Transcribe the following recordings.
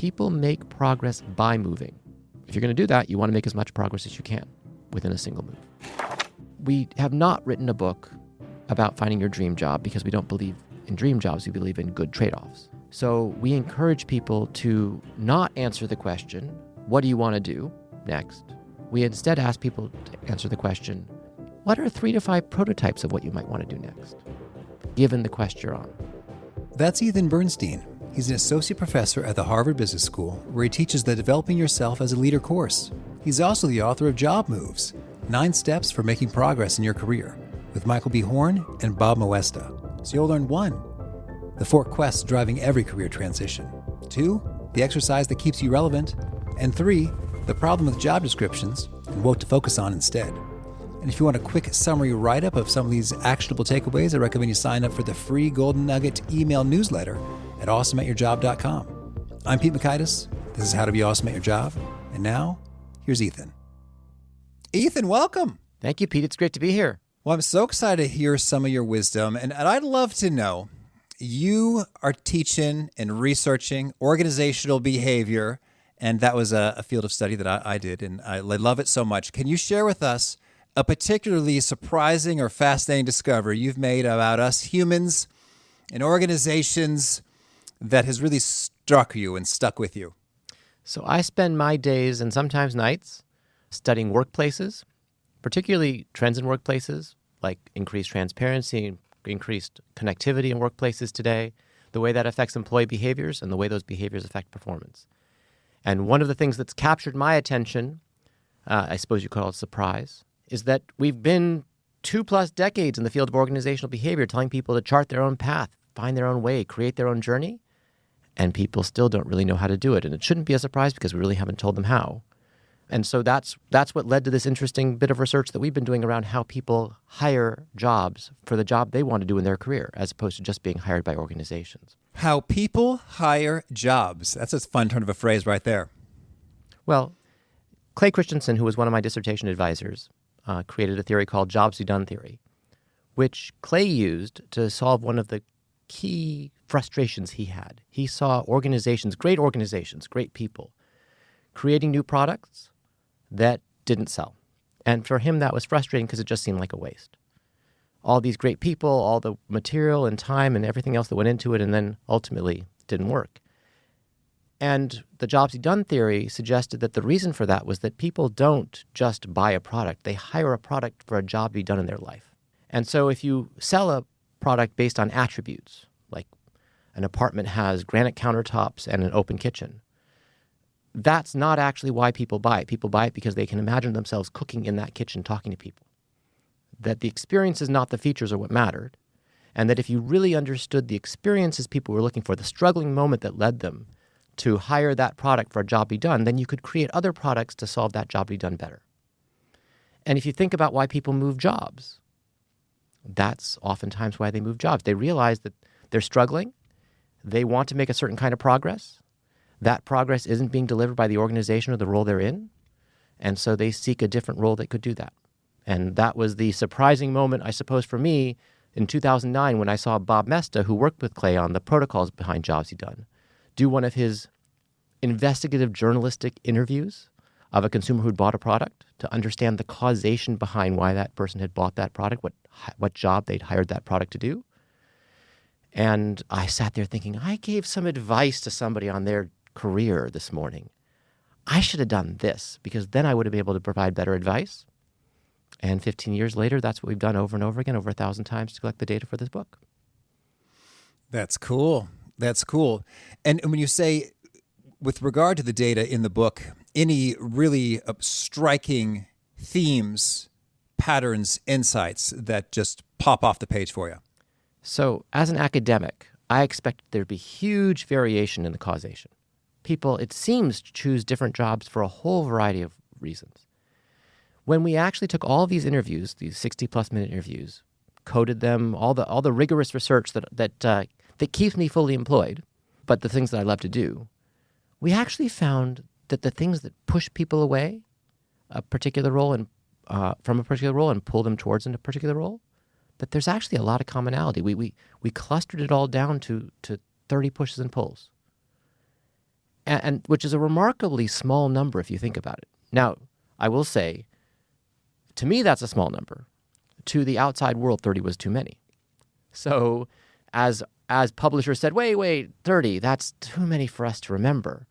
People make progress by moving. If you're going to do that, you want to make as much progress as you can within a single move. We have not written a book about finding your dream job because we don't believe in dream jobs. We believe in good trade-offs. So we encourage people to not answer the question, what do you want to do next? We instead ask people to answer the question, what are 3 to 5 prototypes of what you might want to do next, given the quest you're on? That's Ethan Bernstein. He's an associate professor at the Harvard Business School, where he teaches the Developing Yourself as a Leader course. He's also the author of Job Moves, 9 Steps for Making Progress in Your Career, with Michael B. Horn and Bob Moesta. So you'll learn 1, the 4 quests driving every career transition. 2, the exercise that keeps you relevant. And 3, the problem with job descriptions and what to focus on instead. And if you want a quick summary write-up of some of these actionable takeaways, I recommend you sign up for the free Golden Nugget email newsletter at awesomeatyourjob.com. I'm Pete Mockaitis. This is How to Be Awesome at Your Job. And now, here's Ethan. Ethan, welcome. Thank you, Pete. It's great to be here. Well, I'm so excited to hear some of your wisdom. And I'd love to know, you are teaching and researching organizational behavior, and that was a field of study that I did, and I love it so much. Can you share with us a particularly surprising or fascinating discovery you've made about us humans and organizations that has really struck you and stuck with you? So I spend my days and sometimes nights studying workplaces, particularly trends in workplaces, like increased transparency, increased connectivity in workplaces today, the way that affects employee behaviors and the way those behaviors affect performance. And one of the things that's captured my attention, I suppose you call it surprise, is that we've been 2+ decades in the field of organizational behavior telling people to chart their own path, find their own way, create their own journey, and people still don't really know how to do it. And it shouldn't be a surprise because we really haven't told them how. And so that's what led to this interesting bit of research that we've been doing around how people hire jobs for the job they want to do in their career, as opposed to just being hired by organizations. How people hire jobs. That's a fun turn of a phrase right there. Well, Clay Christensen, who was one of my dissertation advisors, created a theory called jobs to be done theory, which Clay used to solve one of the key frustrations he had. He saw organizations, great people, creating new products that didn't sell. And for him, that was frustrating because it just seemed like a waste. All these great people, all the material and time and everything else that went into it, and then ultimately didn't work. And the jobs to be done theory suggested that the reason for that was that people don't just buy a product. They hire a product for a job to be done in their life. And so if you sell a product based on attributes, like an apartment has granite countertops and an open kitchen, that's not actually why people buy it. People buy it because they can imagine themselves cooking in that kitchen, talking to people. That the experience is not the features or what mattered, and that if you really understood the experiences people were looking for, the struggling moment that led them to hire that product for a job to be done, then you could create other products to solve that job to be done better. And if you think about why people move jobs, that's oftentimes why they move jobs. They realize that they're struggling. They want to make a certain kind of progress. That progress isn't being delivered by the organization or the role they're in, and so they seek a different role that could do that. And that was the surprising moment, I suppose, for me in 2009 when I saw Bob Moesta, who worked with Clay on the protocols behind Jobs He Done, do one of his investigative journalistic interviews of a consumer who'd bought a product to understand the causation behind why that person had bought that product, what job they'd hired that product to do. And I sat there thinking, I gave some advice to somebody on their career this morning. I should have done this because then I would have been able to provide better advice. And 15 years later, that's what we've done over and over again, over 1,000 times to collect the data for this book. That's cool. That's cool. And when you say, with regard to the data in the book, any really striking themes, patterns, insights that just pop off the page for you? So as an academic, I expected there to be huge variation in the causation. People, it seems, choose different jobs for a whole variety of reasons. When we actually took all these interviews, these 60+ minute interviews, coded them, all the rigorous research that keeps me fully employed, but the things that I love to do, we actually found that the things that push people away a particular role and from a particular role and pull them towards a particular role, that there's actually a lot of commonality. We clustered it all down to 30 pushes and pulls. and which is a remarkably small number if you think about it. Now, I will say, to me, that's a small number. To the outside world, 30 was too many. So as publishers said, wait, 30, that's too many for us to remember.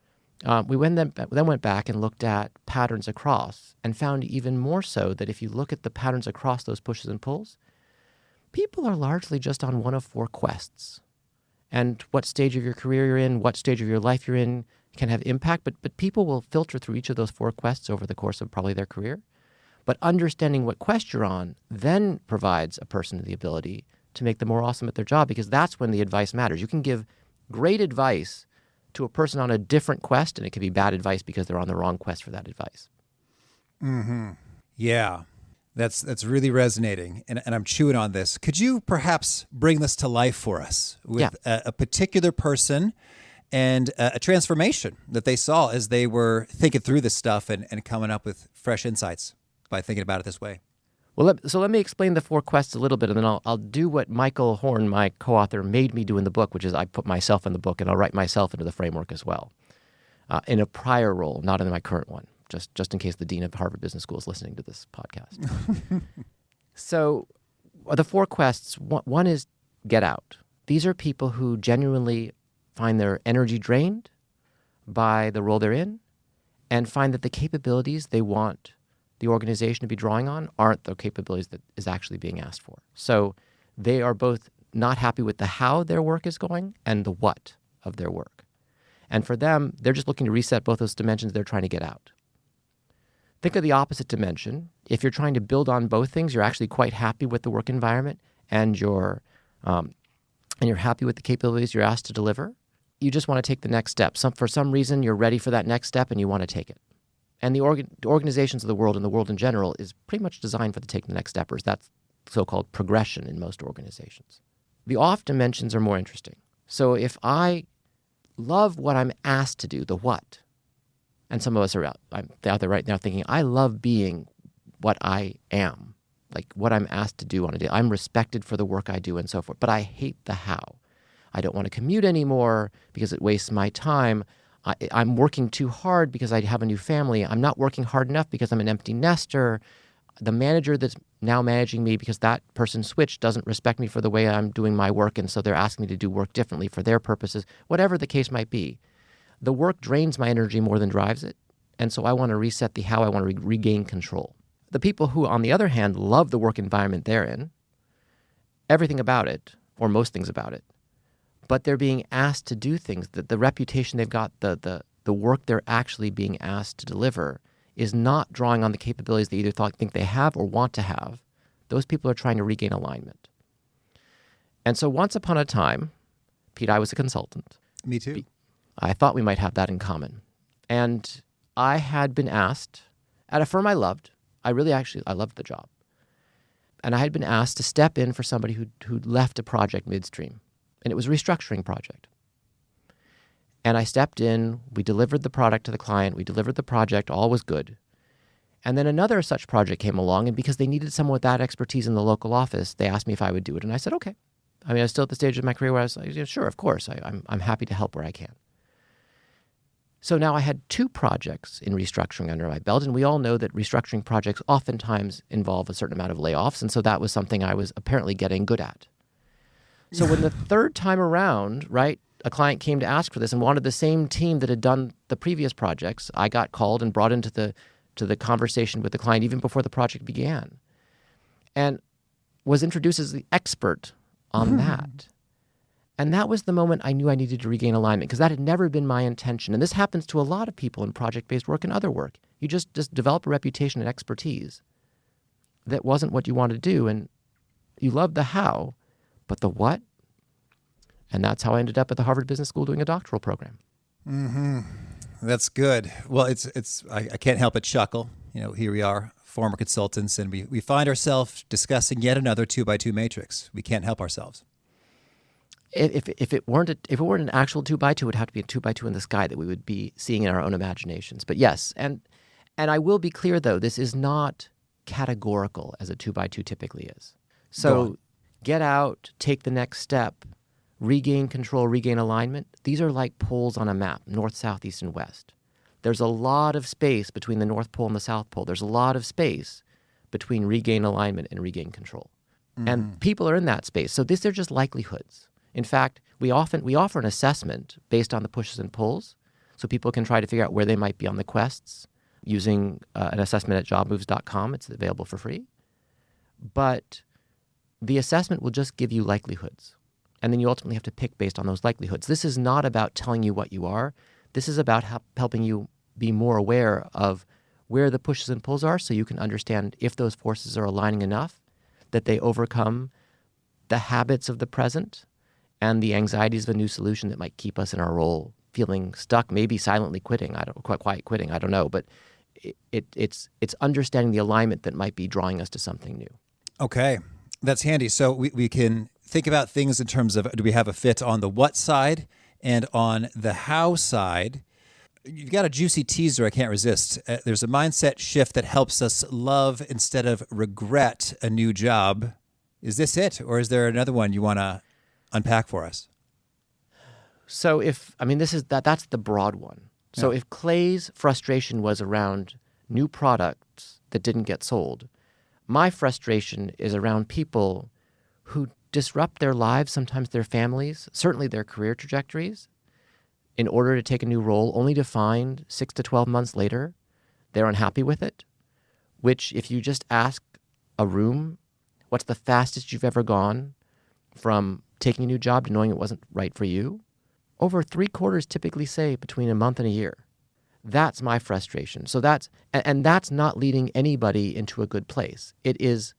We then went back and looked at patterns across and found even more so that if you look at the patterns across those pushes and pulls, people are largely just on one of four quests. And what stage of your career you're in, what stage of your life you're in can have impact, but people will filter through each of those four quests over the course of probably their career. But understanding what quest you're on then provides a person the ability to make them more awesome at their job, because that's when the advice matters. You can give great advice to a person on a different quest, and it can be bad advice because they're on the wrong quest for that advice. Mm-hmm. Yeah, that's really resonating, and I'm chewing on this. Could you perhaps bring this to life for us with a particular person and a transformation that they saw as they were thinking through this stuff and coming up with fresh insights by thinking about it this way? Well, so let me explain the four quests a little bit, and then I'll do what Michael Horn, my co-author, made me do in the book, which is I put myself in the book, and I'll write myself into the framework as well, in a prior role, not in my current one, just in case the dean of Harvard Business School is listening to this podcast. So the four quests, one is get out. These are people who genuinely find their energy drained by the role they're in and find that the capabilities they want the organization to be drawing on aren't the capabilities that is actually being asked for. So they are both not happy with the how their work is going and the what of their work. And for them, they're just looking to reset both those dimensions they're trying to get out. Think of the opposite dimension. If you're trying to build on both things, you're actually quite happy with the work environment and you're happy with the capabilities you're asked to deliver. You just want to take the next step. For some reason, you're ready for that next step and you want to take it. And the organizations of the world and the world in general is pretty much designed for the take the next steppers. That's so-called progression in most organizations. The off dimensions are more interesting. So if I love what I'm asked to do, the what, and some of us are out there right now thinking, I love being what I am, like what I'm asked to do on a day. I'm respected for the work I do and so forth, but I hate the how. I don't want to commute anymore because it wastes my time. I'm working too hard because I have a new family. I'm not working hard enough because I'm an empty nester. The manager that's now managing me because that person switched doesn't respect me for the way I'm doing my work, and so they're asking me to do work differently for their purposes, whatever the case might be. The work drains my energy more than drives it, and so I want to reset the how. I want to regain control. The people who, on the other hand, love the work environment they're in, everything about it, or most things about it, but they're being asked to do things, that the reputation they've got, the work they're actually being asked to deliver is not drawing on the capabilities they either think they have or want to have. Those people are trying to regain alignment. And so once upon a time, Pete, I was a consultant. Me too. I thought we might have that in common. And I had been asked at a firm I loved. I loved the job. And I had been asked to step in for somebody who'd left a project midstream. And it was a restructuring project. And I stepped in, we delivered the product to the client, we delivered the project, all was good. And then another such project came along, and because they needed someone with that expertise in the local office, they asked me if I would do it. And I said, okay. I mean, I was still at the stage of my career where I was like, yeah, sure, of course, I'm happy to help where I can. So now I had two projects in restructuring under my belt, and we all know that restructuring projects oftentimes involve a certain amount of layoffs, and so that was something I was apparently getting good at. So when the third time around, right, a client came to ask for this and wanted the same team that had done the previous projects, I got called and brought into the conversation with the client even before the project began, and was introduced as the expert on that. And that was the moment I knew I needed to regain alignment, because that had never been my intention. And this happens to a lot of people in project-based work and other work. You just develop a reputation and expertise that wasn't what you wanted to do, and you love the how, but the what? And that's how I ended up at the Harvard Business School doing a doctoral program. Mm-hmm. That's good. Well, I can't help but chuckle. You know, here we are, former consultants, and we find ourselves discussing yet another 2x2 matrix. We can't help ourselves. If it weren't an actual 2x2, it would have to be a 2x2 in the sky that we would be seeing in our own imaginations. But yes, and I will be clear though, this is not categorical as a 2x2 typically is. So get out, take the next step, regain control, regain alignment, these are like poles on a map, north, south, east, and west. There's a lot of space between the North Pole and the South Pole. There's a lot of space between regain alignment and regain control. And people are in that space. So these are just likelihoods. In fact, we offer an assessment based on the pushes and pulls, so people can try to figure out where they might be on the quests using an assessment at jobmoves.com. It's available for free. But the assessment will just give you likelihoods. And then you ultimately have to pick based on those likelihoods. This is not about telling you what you are. This is about helping you be more aware of where the pushes and pulls are so you can understand if those forces are aligning enough that they overcome the habits of the present and the anxieties of a new solution that might keep us in our role, feeling stuck, maybe silently quitting. I don't quite quitting. I don't know. But it's understanding the alignment that might be drawing us to something new. Okay. That's handy. So we can think about things in terms of, do we have a fit on the what side and on the how side? You've got a juicy teaser I can't resist. There's a mindset shift that helps us love instead of regret a new job. Is this it? Or is there another one you want to unpack for us? So that's the broad one. So if Clay's frustration was around new products that didn't get sold, my frustration is around people who disrupt their lives, sometimes their families, certainly their career trajectories, in order to take a new role, only to find 6 to 12 months later they're unhappy with it, which if you just ask a room, what's the fastest you've ever gone from taking a new job to knowing it wasn't right for you? Over 3/4 typically say between a month and a year. That's my frustration. So that's not leading anybody into a good place. It is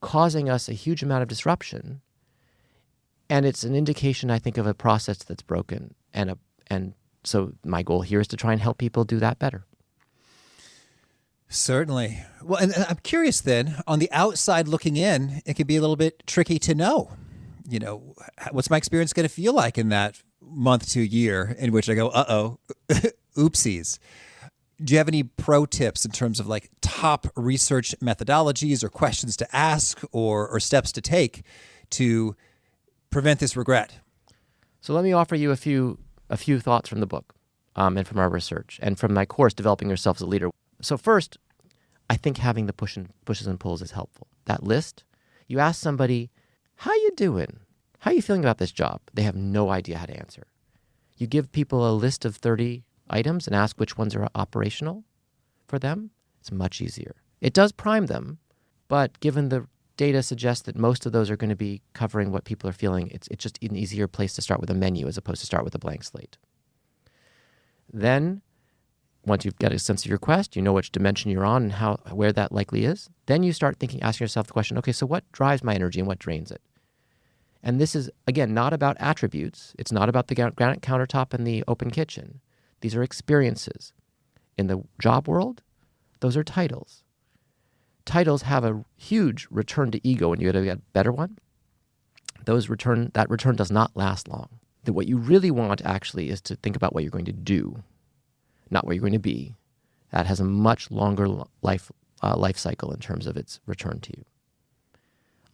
causing us a huge amount of disruption, and it's an indication, I think, of a process that's broken. And so my goal here is to try and help people do that better. Certainly. Well, and I'm curious then, on the outside looking in, it can be a little bit tricky to know, what's my experience going to feel like in that month to year in which I go, oopsies. Do you have any pro tips in terms of like top research methodologies or questions to ask or steps to take to prevent this regret? So let me offer you a few thoughts from the book and from our research and from my course, Developing Yourself as a Leader. So first, I think having the pushes and pulls is helpful. That list, you ask somebody, how you doing? How are you feeling about this job? They have no idea how to answer. You give people a list of 30 items and ask which ones are operational for them. It's much easier. It does prime them, but given the data suggests that most of those are going to be covering what people are feeling, it's just an easier place to start with a menu as opposed to start with a blank slate. Then, once you've got a sense of your quest, you know which dimension you're on and where that likely is, then you start asking yourself the question, okay, so what drives my energy and what drains it? And this is, again, not about attributes. It's not about the granite countertop and the open kitchen. These are experiences. In the job world, those are titles. Titles have a huge return to ego when you get a better one. That return does not last long. That what you really want actually is to think about what you're going to do, not where you're going to be. That has a much longer life cycle in terms of its return to you.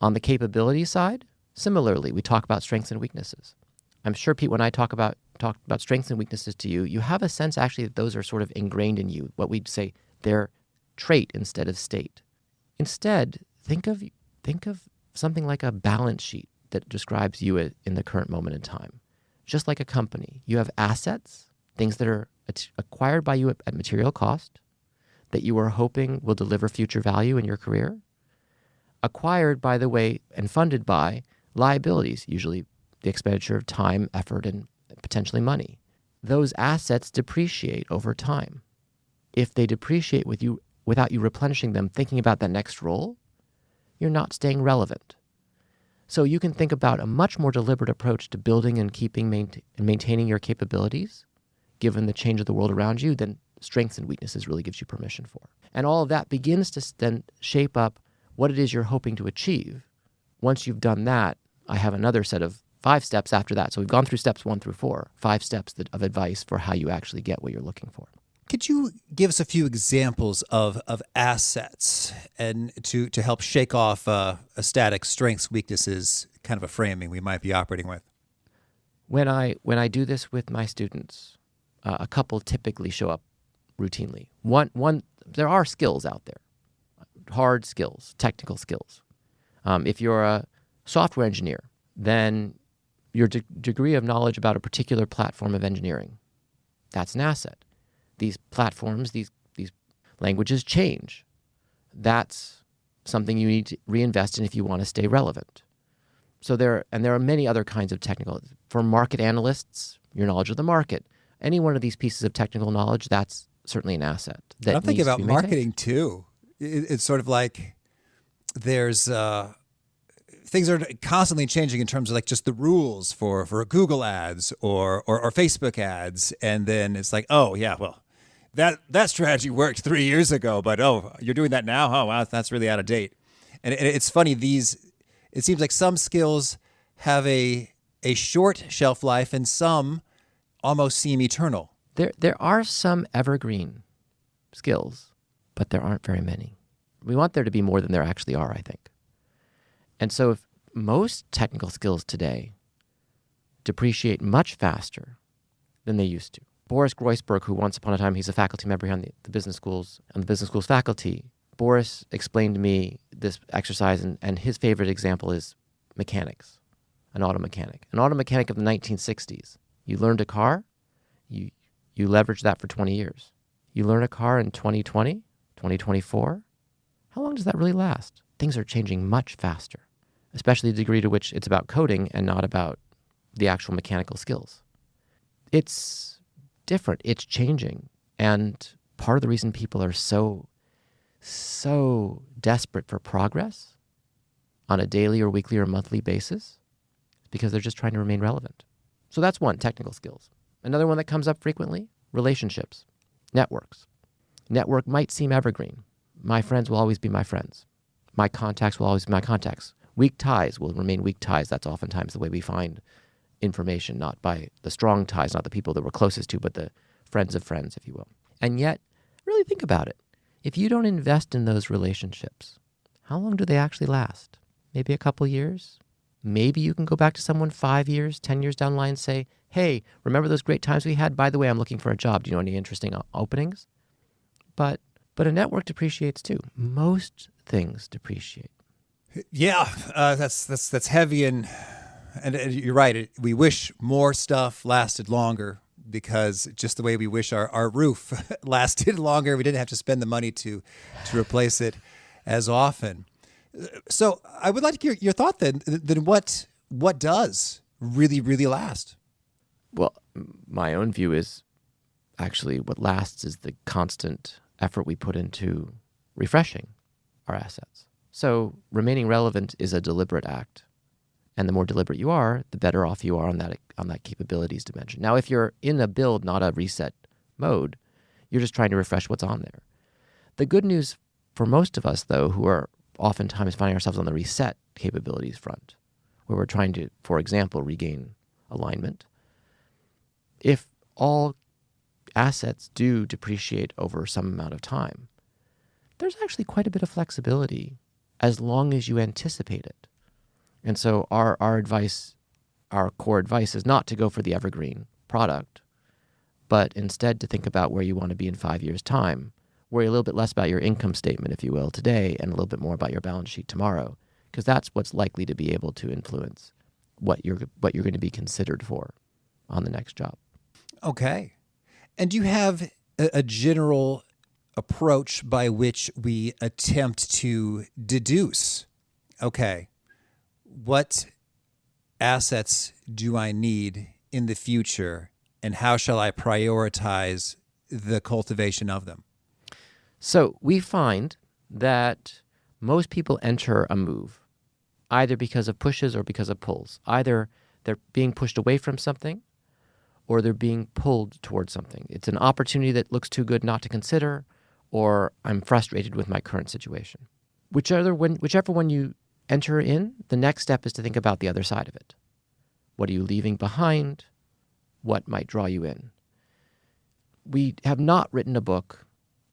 On the capability side, similarly, we talk about strengths and weaknesses. I'm sure, Pete, when I talk about strengths and weaknesses to you, you have a sense actually that those are sort of ingrained in you. What we'd say, they're trait instead of state. Instead, think of something like a balance sheet that describes you in the current moment in time. Just like a company, you have assets, things that are acquired by you at material cost, that you are hoping will deliver future value in your career, acquired, by the way, and funded by liabilities, usually the expenditure of time, effort, and potentially money. Those assets depreciate over time. If they depreciate without you replenishing them, thinking about that next role, you're not staying relevant. So you can think about a much more deliberate approach to building and keeping and maintaining your capabilities, given the change of the world around you, than strengths and weaknesses really gives you permission for. And all of that begins to then shape up what it is you're hoping to achieve. Once you've done that, I have another set of 5 steps after that. So we've gone through steps 1 through 4, 5 steps of advice for how you actually get what you're looking for. Could you give us a few examples of assets and to help shake off a static strengths, weaknesses kind of a framing we might be operating with? When I do this with my students, a couple typically show up routinely. One, there are skills out there, hard skills, technical skills. If you're a software engineer, then your degree of knowledge about a particular platform of engineering, that's an asset. These platforms, these languages change. That's something you need to reinvest in if you want to stay relevant. So there are many other kinds of technical. For market analysts, your knowledge of the market, any one of these pieces of technical knowledge, that's certainly an asset. I'm thinking about marketing too. It's sort of like there's things are constantly changing in terms of like just the rules for Google ads or Facebook ads, and then it's like, oh yeah, well that strategy worked 3 years ago, but you're doing that now? Oh wow, that's really out of date. And it's funny, it seems like some skills have a short shelf life and some almost seem eternal. There are some evergreen skills, but there aren't very many. We want there to be more than there actually are, I think. And so if most technical skills today depreciate much faster than they used to. Boris Groisberg, who once upon a time, he's a faculty member here on the business schools, on the business schools faculty, Boris explained to me this exercise, and his favorite example is mechanics, an auto mechanic. An auto mechanic of the 1960s. You learned a car, you leveraged that for 20 years. You learn a car in 2020, 2024, how long does that really last? Things are changing much faster, especially the degree to which it's about coding and not about the actual mechanical skills. It's different. It's changing. And part of the reason people are so desperate for progress on a daily or weekly or monthly basis is because they're just trying to remain relevant. So that's one, technical skills. Another one that comes up frequently, relationships, networks. Network might seem evergreen. My friends will always be my friends. My contacts will always be my contacts. Weak ties will remain weak ties. That's oftentimes the way we find information, not by the strong ties, not the people that we're closest to, but the friends of friends, if you will. And yet, really think about it. If you don't invest in those relationships, how long do they actually last? Maybe a couple years? Maybe you can go back to someone 5 years, 10 years down the line and say, hey, remember those great times we had? By the way, I'm looking for a job. Do you know any interesting openings? But a network depreciates too. Most things depreciate. Yeah, that's heavy, and you're right. We wish more stuff lasted longer, because just the way we wish our roof lasted longer, we didn't have to spend the money to replace it as often. So I would like to hear your thought then what does really, really last? Well, my own view is actually what lasts is the constant effort we put into refreshing our assets. So remaining relevant is a deliberate act. And the more deliberate you are, the better off you are on that capabilities dimension. Now, if you're in a build, not a reset mode, you're just trying to refresh what's on there. The good news for most of us, though, who are oftentimes finding ourselves on the reset capabilities front, where we're trying to, for example, regain alignment, if all assets do depreciate over some amount of time, there's actually quite a bit of flexibility as long as you anticipate it. And so our advice, our core advice is not to go for the evergreen product, but instead to think about where you want to be in 5 years' time, worry a little bit less about your income statement, if you will, today, and a little bit more about your balance sheet tomorrow, because that's what's likely to be able to influence what you're going to be considered for on the next job. Okay. And do you have a general approach by which we attempt to deduce, okay, what assets do I need in the future, and how shall I prioritize the cultivation of them? So we find that most people enter a move either because of pushes or because of pulls. Either they're being pushed away from something or they're being pulled towards something. It's an opportunity that looks too good not to consider, or I'm frustrated with my current situation. Whichever one you enter in, the next step is to think about the other side of it. What are you leaving behind? What might draw you in? We have not written a book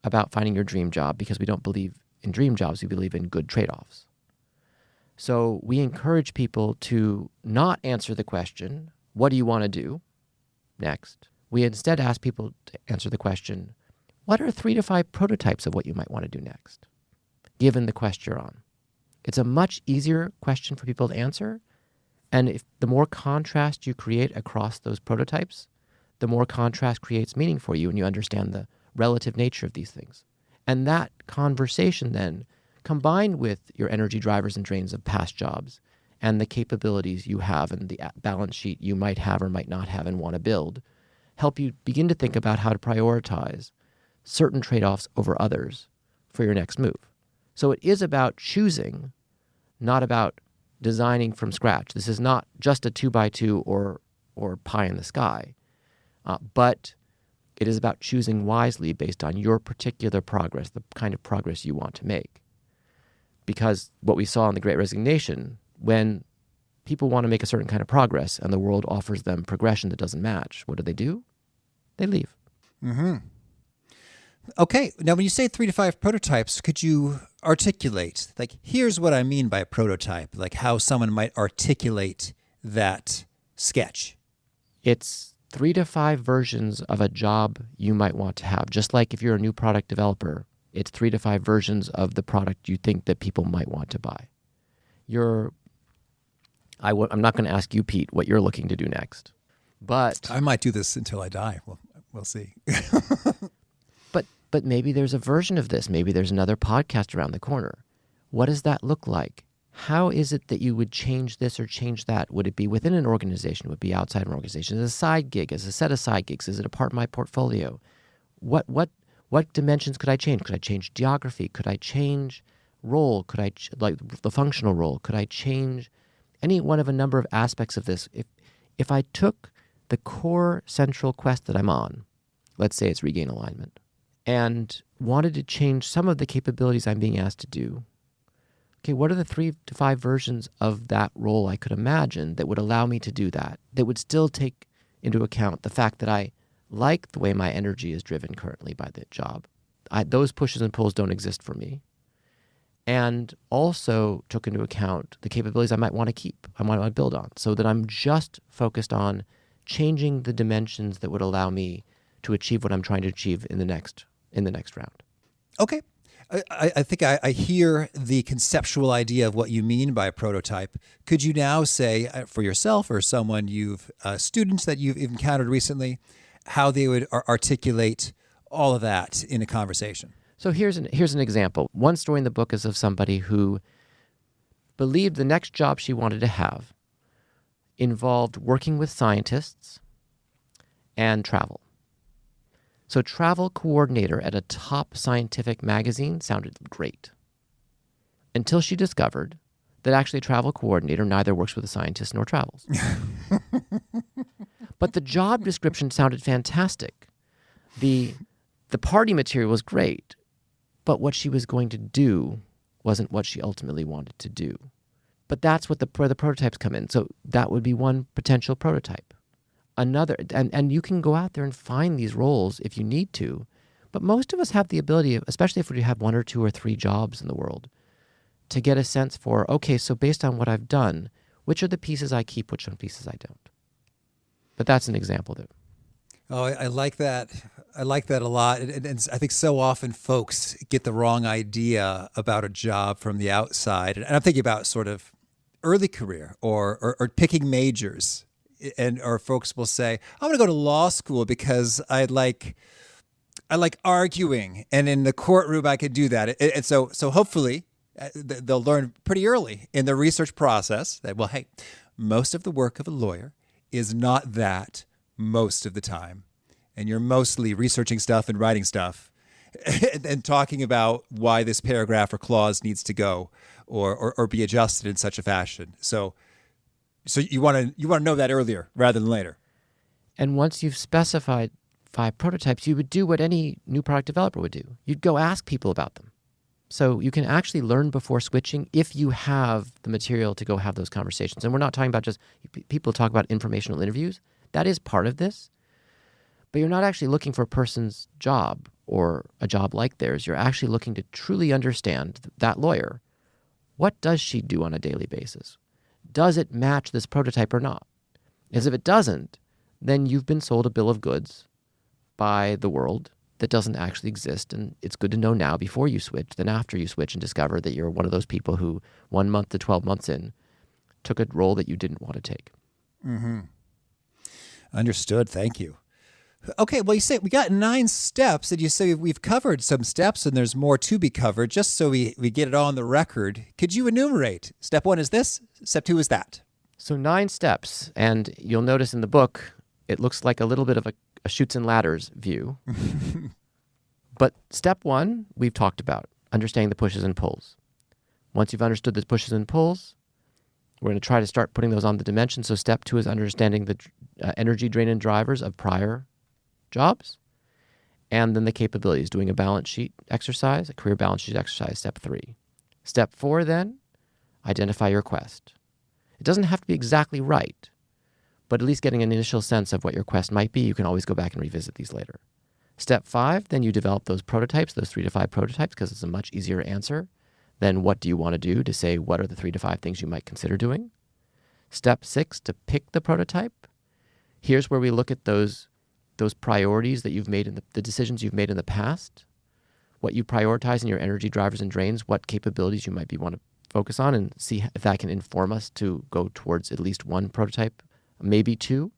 about finding your dream job because we don't believe in dream jobs. We believe in good trade-offs. So we encourage people to not answer the question, what do you want to do next? We instead ask people to answer the question, what are 3 to 5 prototypes of what you might want to do next, given the quest you're on? It's a much easier question for people to answer. And if the more contrast you create across those prototypes, the more contrast creates meaning for you and you understand the relative nature of these things. And that conversation then, combined with your energy drivers and drains of past jobs and the capabilities you have and the balance sheet you might have or might not have and want to build, help you begin to think about how to prioritize certain trade-offs over others for your next move. So it is about choosing, not about designing from scratch. This is not just a 2x2 or pie in the sky, but it is about choosing wisely based on your particular progress, the kind of progress you want to make. Because what we saw in the Great Resignation, when people want to make a certain kind of progress and the world offers them progression that doesn't match, what do? They leave. Mm-hmm. Okay, now when you say 3 to 5 prototypes, could you articulate, like, here's what I mean by a prototype, like how someone might articulate that sketch? It's 3 to 5 versions of a job you might want to have. Just like if you're a new product developer, it's 3 to 5 versions of the product you think that people might want to buy. I'm not going to ask you, Pete, what you're looking to do next. But I might do this until I die. We'll see. But maybe there's a version of this. Maybe there's another podcast around the corner. What does that look like? How is it that you would change this or change that? Would it be within an organization? Would it be outside an organization? As a side gig? As a set of side gigs? Is it a part of my portfolio? What dimensions could I change? Could I change geography? Could I change role? Could I like the functional role? Could I change any one of a number of aspects of this? If I took the core central quest that I'm on, let's say it's regain alignment, and wanted to change some of the capabilities I'm being asked to do, okay, what are the 3 to 5 versions of that role I could imagine that would allow me to do that would still take into account the fact that I like the way my energy is driven currently by the job. Those pushes and pulls don't exist for me. And also took into account the capabilities I might want to keep, I might want to build on, so that I'm just focused on changing the dimensions that would allow me to achieve what I'm trying to achieve in the next round. Okay. I think I hear the conceptual idea of what you mean by a prototype. Could you now say for yourself or someone students that you've encountered recently, how they would articulate all of that in a conversation? So here's an example. One story in the book is of somebody who believed the next job she wanted to have involved working with scientists and travel. So travel coordinator at a top scientific magazine sounded great. Until she discovered that actually a travel coordinator neither works with a scientist nor travels. But the job description sounded fantastic. The party material was great, but what she was going to do wasn't what she ultimately wanted to do. But that's where the prototypes come in. So that would be one potential prototype. Another, and you can go out there and find these roles if you need to, but most of us have the ability, especially if we have 1 or 2 or 3 jobs in the world, to get a sense for, okay, so based on what I've done, which are the pieces I keep, which are the pieces I don't. But that's an example there. Oh, I like that. I like that a lot. And I think so often folks get the wrong idea about a job from the outside. And I'm thinking about sort of early career or picking majors. Or folks will say, I'm going to go to law school because I like arguing, and in the courtroom I could do that. And so hopefully they'll learn pretty early in the research process that, well, hey, most of the work of a lawyer is not that most of the time, and you're mostly researching stuff and writing stuff and talking about why this paragraph or clause needs to go or be adjusted in such a fashion. So you want to know that earlier rather than later. And once you've specified 5 prototypes, you would do what any new product developer would do. You'd go ask people about them. So you can actually learn before switching if you have the material to go have those conversations. And we're not talking about just people talk about informational interviews. That is part of this. But you're not actually looking for a person's job or a job like theirs. You're actually looking to truly understand that lawyer. What does she do on a daily basis? Does it match this prototype or not? Is if it doesn't, then you've been sold a bill of goods by the world that doesn't actually exist. And it's good to know now before you switch than after you switch and discover that you're one of those people who 1 month to 12 months in took a role that you didn't want to take. Mm-hmm. Understood. Thank you. Okay, well, you say we got 9 steps, and you say we've covered some steps, and there's more to be covered. Just so we get it all on the record, could you enumerate? Step 1 is this. Step 2 is that. So 9 steps, and you'll notice in the book, it looks like a little bit of a chutes and ladders view. But step 1, we've talked about, understanding the pushes and pulls. Once you've understood the pushes and pulls, we're going to try to start putting those on the dimension. So step 2 is understanding the energy drain and drivers of prior jobs, and then the capabilities, doing a balance sheet exercise, a career balance sheet exercise, step 3. Step 4, then, identify your quest. It doesn't have to be exactly right, but at least getting an initial sense of what your quest might be. You can always go back and revisit these later. Step 5, then you develop those prototypes, those 3 to 5 prototypes, because it's a much easier answer than what do you want to do, to say what are the 3 to 5 things you might consider doing. Step 6, to pick the prototype. Here's where we look at those priorities that you've made in the decisions you've made in the past, what you prioritize in your energy drivers and drains, what capabilities you might want to focus on, and see if that can inform us to go towards at least 1 prototype, maybe 2.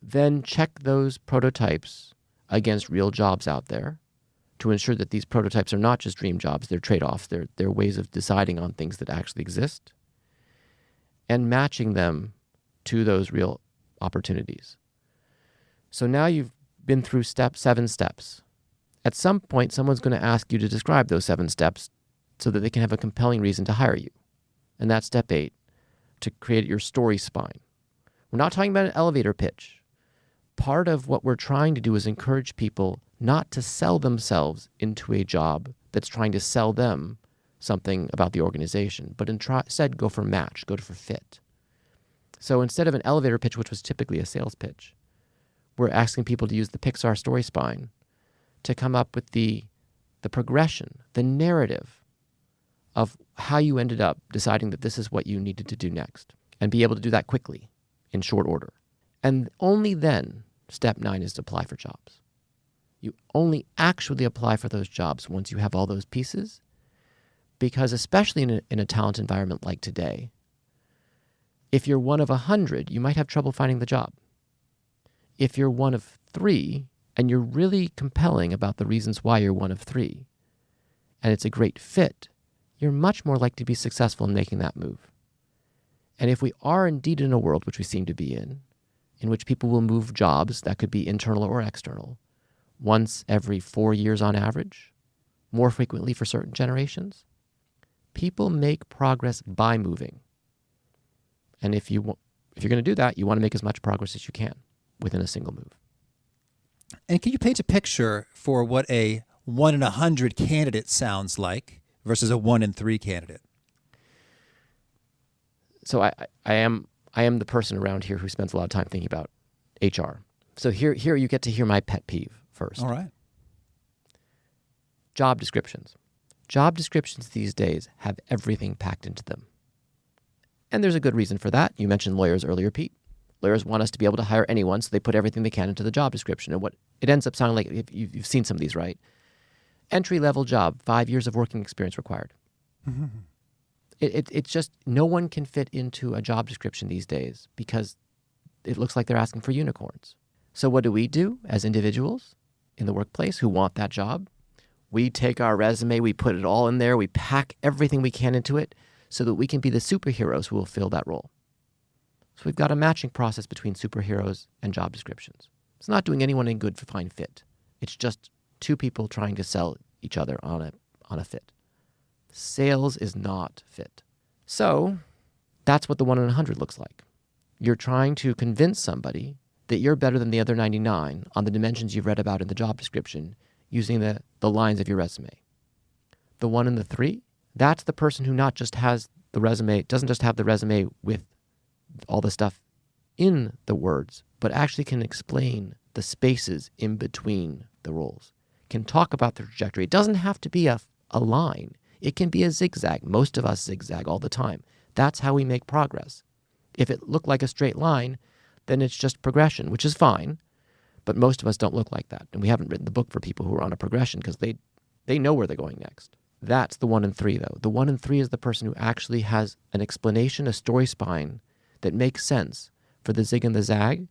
Then check those prototypes against real jobs out there to ensure that these prototypes are not just dream jobs, they're trade-offs, they're ways of deciding on things that actually exist, and matching them to those real opportunities. So now you've been through 7 steps. At some point, someone's going to ask you to describe those 7 steps so that they can have a compelling reason to hire you. And that's step 8, to create your story spine. We're not talking about an elevator pitch. Part of what we're trying to do is encourage people not to sell themselves into a job that's trying to sell them something about the organization, but instead go for match, go for fit. So instead of an elevator pitch, which was typically a sales pitch, we're asking people to use the Pixar story spine to come up with the progression, the narrative of how you ended up deciding that this is what you needed to do next, and be able to do that quickly in short order. And only then, step 9 is to apply for jobs. You only actually apply for those jobs once you have all those pieces, because especially in a talent environment like today, if you're one of 100, you might have trouble finding the job. If you're one of 3, and you're really compelling about the reasons why you're one of 3, and it's a great fit, you're much more likely to be successful in making that move. And if we are indeed in a world, which we seem to be in which people will move jobs, that could be internal or external, once every 4 years on average, more frequently for certain generations, people make progress by moving. And if you're going to do that, you want to make as much progress as you can within a single move. And can you paint a picture for what a 1 in 100 candidate sounds like versus a 1 in 3 candidate? So I am the person around here who spends a lot of time thinking about HR. So here you get to hear my pet peeve first. All right. Job descriptions. Job descriptions these days have everything packed into them. And there's a good reason for that. You mentioned lawyers earlier, Pete. Lawyers want us to be able to hire anyone, so they put everything they can into the job description. And what it ends up sounding like, if you've seen some of these, right? Entry-level job, 5 years of working experience required. Mm-hmm. It's just no one can fit into a job description these days because it looks like they're asking for unicorns. So what do we do as individuals in the workplace who want that job? We take our resume, we put it all in there, we pack everything we can into it so that we can be the superheroes who will fill that role. So we've got a matching process between superheroes and job descriptions. It's not doing anyone any good to find fit. It's just 2 people trying to sell each other on a fit. Sales is not fit. So that's what the 1 in 100 looks like. You're trying to convince somebody that you're better than the other 99 on the dimensions you've read about in the job description using the lines of your resume. The 1 in the 3, that's the person who not just has the resume, doesn't just have the resume with all the stuff in the words, but actually can explain the spaces in between the roles, can talk about the trajectory. It doesn't have to be a line. It can be a zigzag. Most of us zigzag all the time. That's how we make progress. If it looked like a straight line, then it's just progression, which is fine. But most of us don't look like that. And we haven't written the book for people who are on a progression because they know where they're going next. That's the 1 in 3, though. The 1 in 3 is the person who actually has an explanation, a story spine that makes sense for the zig and the zag,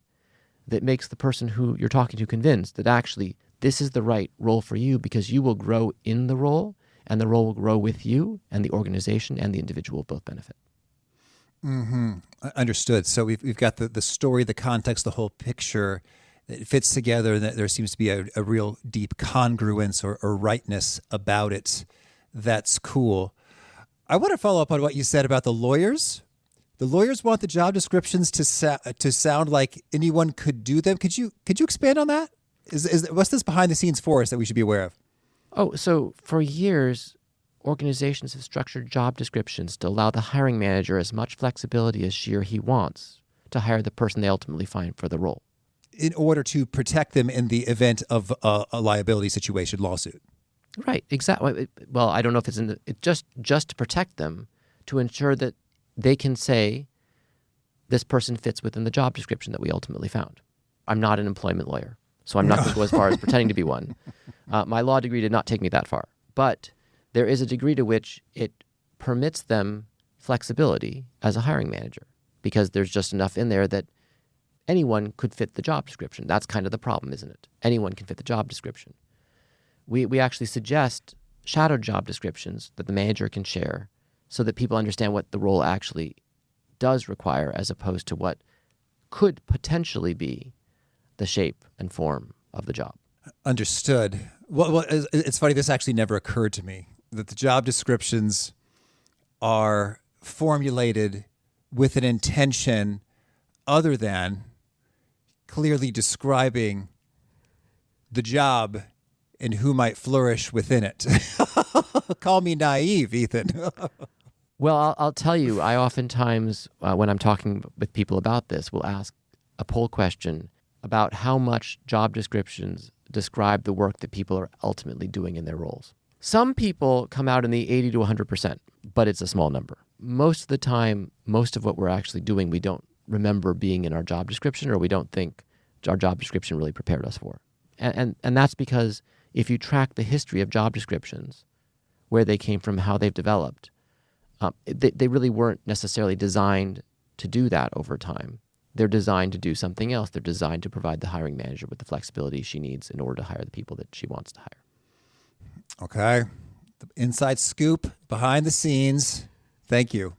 that makes the person who you're talking to convinced that actually this is the right role for you because you will grow in the role and the role will grow with you and the organization and the individual both benefit. Mm-hmm. Understood. So we've got the story, the context, the whole picture. It fits together, and there seems to be a real deep congruence or rightness about it. That's cool. I want to follow up on what you said about the lawyers. The lawyers want the job descriptions to sound like anyone could do them. Could you expand on that? What's this behind the scenes for us that we should be aware of? Oh, so for years, organizations have structured job descriptions to allow the hiring manager as much flexibility as she or he wants to hire the person they ultimately find for the role. In order to protect them in the event of a liability situation, lawsuit. Right, exactly. Well, I don't know if it's just to protect them, to ensure that they can say this person fits within the job description that we ultimately found. I'm not an employment lawyer, so I'm not going to go as far as pretending to be one. My law degree did not take me that far. But there is a degree to which it permits them flexibility as a hiring manager because there's just enough in there that anyone could fit the job description. That's kind of the problem, isn't it? Anyone can fit the job description. We actually suggest shadowed job descriptions that the manager can share so that people understand what the role actually does require as opposed to what could potentially be the shape and form of the job. Understood. Well, it's funny, this actually never occurred to me, that the job descriptions are formulated with an intention other than clearly describing the job and who might flourish within it. Call me naive, Ethan. Well, I'll tell you, I oftentimes, when I'm talking with people about this, will ask a poll question about how much job descriptions describe the work that people are ultimately doing in their roles. Some people come out in the 80 to 100%, but it's a small number. Most of the time, most of what we're actually doing, we don't remember being in our job description, or we don't think our job description really prepared us for. And that's because if you track the history of job descriptions, where they came from, how they've developed, they really weren't necessarily designed to do that over time. They're designed to do something else. They're designed to provide the hiring manager with the flexibility she needs in order to hire the people that she wants to hire. Okay. The inside scoop, behind the scenes. Thank you.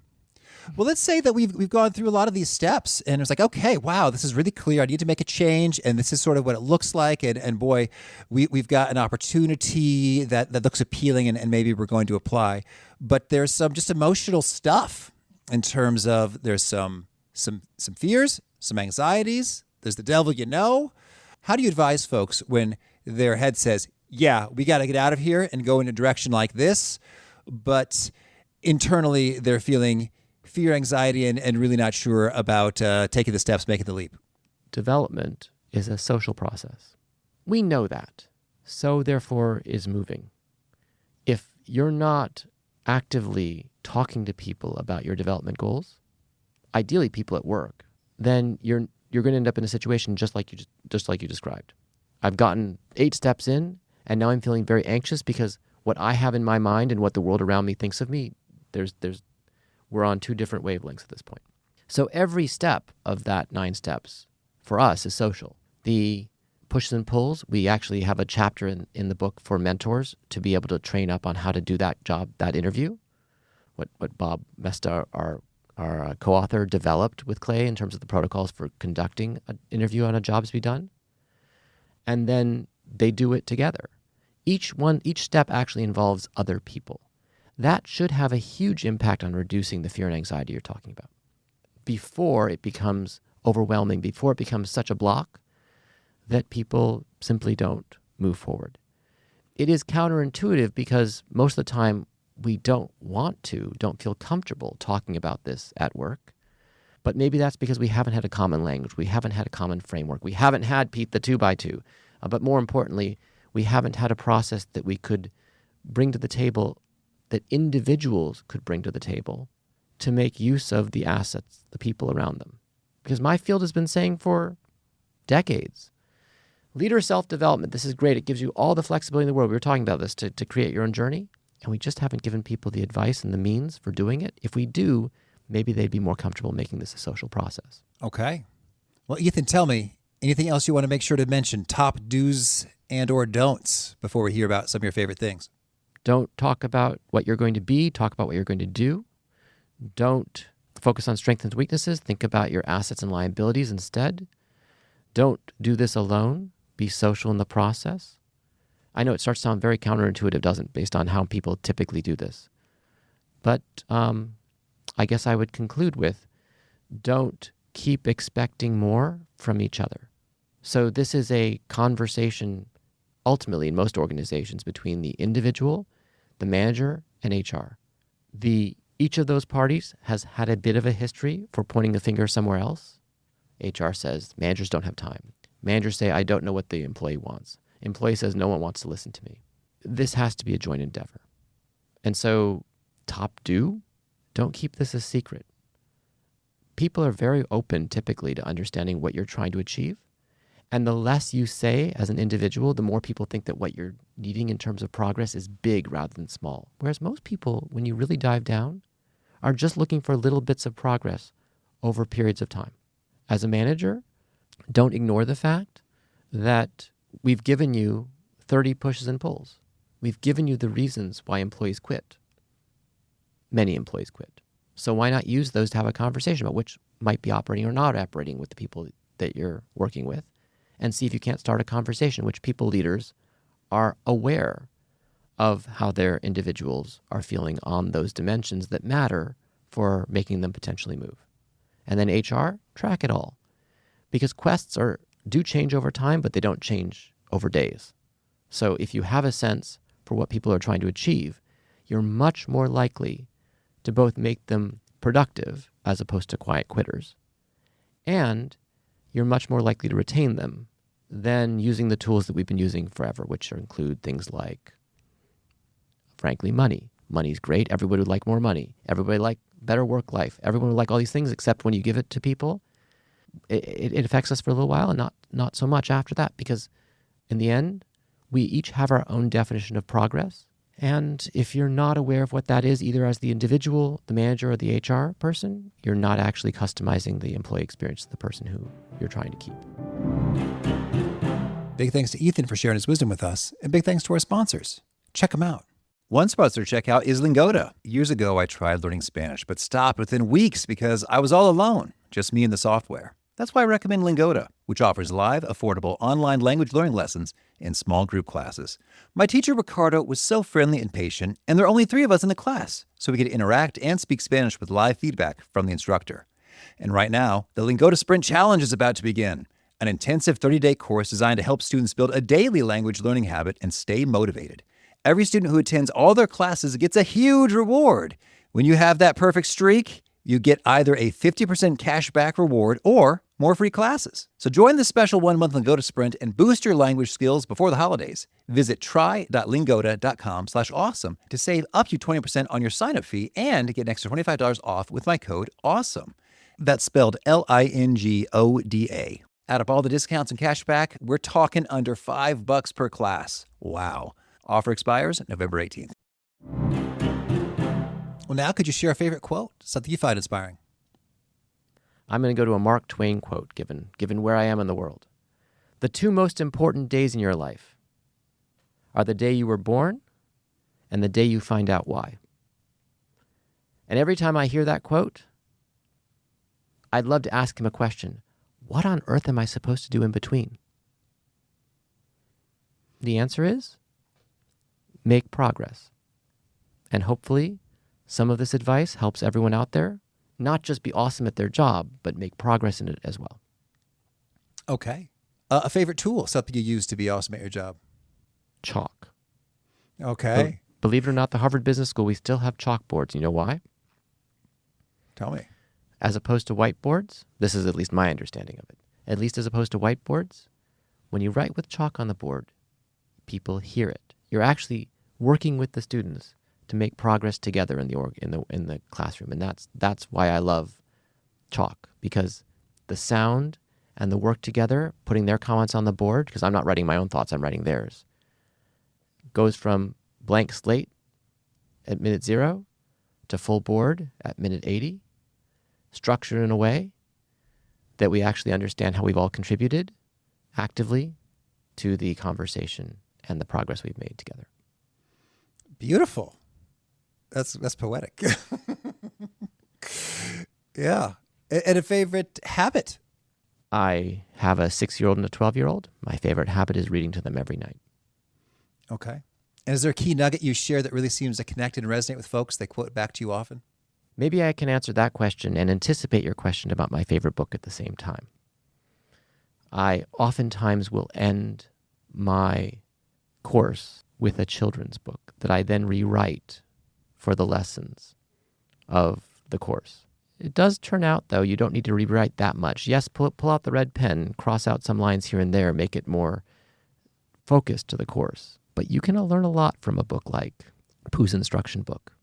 Well, let's say that we've gone through a lot of these steps and it's like, okay, wow, this is really clear. I need to make a change, and this is sort of what it looks like. And boy, we've got an opportunity that looks appealing, and maybe we're going to apply. But there's some just emotional stuff in terms of there's some fears, some anxieties. There's the devil you know. How do you advise folks when their head says, yeah, we got to get out of here and go in a direction like this, but internally they're feeling fear, anxiety, and really not sure about taking the steps, making the leap? Development is a social process. We know that. So therefore is moving. If you're not actively talking to people about your development goals, ideally people at work, then you're going to end up in a situation just like you described. I've gotten 8 steps in, and now I'm feeling very anxious because what I have in my mind and what the world around me thinks of me, we're on 2 different wavelengths at this point. So every step of that 9 steps for us is social. The pushes and pulls, we actually have a chapter in the book for mentors to be able to train up on how to do that job, that interview. What Bob Mesta, our co-author, developed with Clay in terms of the protocols for conducting an interview on a job to be done. And then they do it together. Each step actually involves other people. That should have a huge impact on reducing the fear and anxiety you're talking about before it becomes overwhelming, before it becomes such a block that people simply don't move forward. It is counterintuitive because most of the time we don't feel comfortable talking about this at work. But maybe that's because we haven't had a common language. We haven't had a common framework. We haven't had, Pete, the 2x2. But more importantly, we haven't had a process that we could bring to the table, that individuals could bring to the table to make use of the assets, the people around them. Because my field has been saying for decades, leader self-development, this is great. It gives you all the flexibility in the world. We were talking about this to create your own journey, and we just haven't given people the advice and the means for doing it. If we do, maybe they'd be more comfortable making this a social process. Okay. Well, Ethan, tell me, anything else you want to make sure to mention? Top do's and or don'ts before we hear about some of your favorite things. Don't talk about what you're going to be. Talk about what you're going to do. Don't focus on strengths and weaknesses. Think about your assets and liabilities instead. Don't do this alone. Be social in the process. I know it starts to sound very counterintuitive, doesn't it, based on how people typically do this. But I guess I would conclude with, don't keep expecting more from each other. So this is a conversation, ultimately, in most organizations, between the individual, the manager, and HR. Each of those parties has had a bit of a history for pointing the finger somewhere else. HR says, managers don't have time. Managers say, I don't know what the employee wants. Employee says, no one wants to listen to me. This has to be a joint endeavor. And so, don't keep this a secret. People are very open, typically, to understanding what you're trying to achieve. And the less you say as an individual, the more people think that what you're needing in terms of progress is big rather than small. Whereas most people, when you really dive down, are just looking for little bits of progress over periods of time. As a manager, don't ignore the fact that we've given you 30 pushes and pulls. We've given you the reasons why employees quit. Many employees quit. So why not use those to have a conversation about which might be operating or not operating with the people that you're working with, and see if you can't start a conversation which people leaders are aware of how their individuals are feeling on those dimensions that matter for making them potentially move. And then HR, track it all. Because quests do change over time, but they don't change over days. So if you have a sense for what people are trying to achieve, you're much more likely to both make them productive as opposed to quiet quitters, and you're much more likely to retain them than using the tools that we've been using forever, which include things like, frankly, money. Money's great. Everybody would like more money. Everybody would like better work life. Everyone would like all these things, except when you give it to people, it affects us for a little while and not so much after that, because in the end, we each have our own definition of progress. And if you're not aware of what that is, either as the individual, the manager, or the HR person, you're not actually customizing the employee experience to the person who you're trying to keep. Big thanks to Ethan for sharing his wisdom with us, and big thanks to our sponsors. Check them out. One sponsor to check out is Lingoda. Years ago, I tried learning Spanish, but stopped within weeks because I was all alone, just me and the software. That's why I recommend Lingoda, which offers live, affordable online language learning lessons in small group classes. My teacher, Ricardo, was so friendly and patient, and there are only 3 of us in the class, so we could interact and speak Spanish with live feedback from the instructor. And right now, the Lingoda Sprint Challenge is about to begin, an intensive 30-day course designed to help students build a daily language learning habit and stay motivated. Every student who attends all their classes gets a huge reward. When you have that perfect streak, you get either a 50% cash back reward or more free classes. So join the special 1-month Lingoda Sprint and boost your language skills before the holidays. Visit try.lingoda.com/awesome to save up to 20% on your sign-up fee and get an extra $25 off with my code AWESOME. That's spelled LINGODA. Add up all the discounts and cash back, we're talking under $5 per class. Wow. Offer expires November 18th. Well, now could you share a favorite quote? Something you find inspiring. I'm going to go to a Mark Twain quote, given where I am in the world. The 2 most important days in your life are the day you were born and the day you find out why. And every time I hear that quote, I'd love to ask him a question. What on earth am I supposed to do in between? The answer is make progress. And hopefully, some of this advice helps everyone out there not just be awesome at their job, but make progress in it as well. Okay. A favorite tool, something you use to be awesome at your job? Chalk. Okay. Believe it or not, the Harvard Business School, we still have chalkboards. You know why? Tell me. As opposed to whiteboards, this is at least my understanding of it. At least as opposed to whiteboards, when you write with chalk on the board, people hear it. You're actually working with the students to make progress together in the classroom, and that's why I love chalk, because the sound and the work together, putting their comments on the board, because I'm not writing my own thoughts, I'm writing theirs, goes from blank slate at minute 0 to full board at minute 80, structured in a way that we actually understand how we've all contributed actively to the conversation and the progress we've made together. Beautiful. That's poetic. Yeah. And a favorite habit? I have a 6-year-old and a 12-year-old. My favorite habit is reading to them every night. Okay. And is there a key nugget you share that really seems to connect and resonate with folks? They quote back to you often? Maybe I can answer that question and anticipate your question about my favorite book at the same time. I oftentimes will end my course with a children's book that I then rewrite for the lessons of the course. It does turn out, though, you don't need to rewrite that much. Yes, pull out the red pen, cross out some lines here and there, make it more focused to the course. But you can learn a lot from a book like Pooh's instruction book.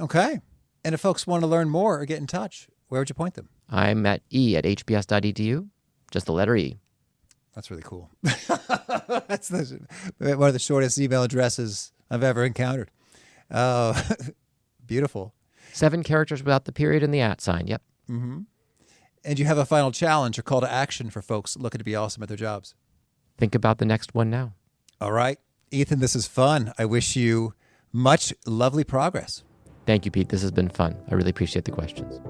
Okay. And if folks want to learn more or get in touch, where would you point them? I'm at e@hbs.edu, just the letter E. That's really cool. That's one of the shortest email addresses I've ever encountered. Beautiful. 7 characters without the period and the @ sign, yep. Mm-hmm. And you have a final challenge or call to action for folks looking to be awesome at their jobs. Think about the next one now. All right. Ethan, this is fun. I wish you much lovely progress. Thank you, Pete. This has been fun. I really appreciate the questions.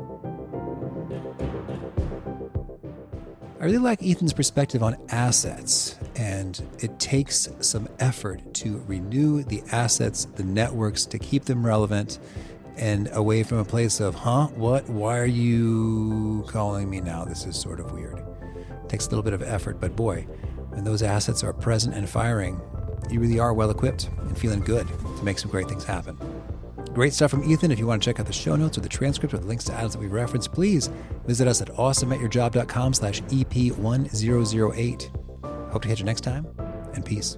I really like Ethan's perspective on assets, and it takes some effort to renew the assets, the networks, to keep them relevant and away from a place of, what, why are you calling me now? This is sort of weird. It takes a little bit of effort, but boy, when those assets are present and firing, you really are well equipped and feeling good to make some great things happen. Great stuff from Ethan. If you want to check out the show notes or the transcript or the links to items that we referenced, please visit us at awesomeatyourjob.com/EP1008. Hope to catch you next time, and peace.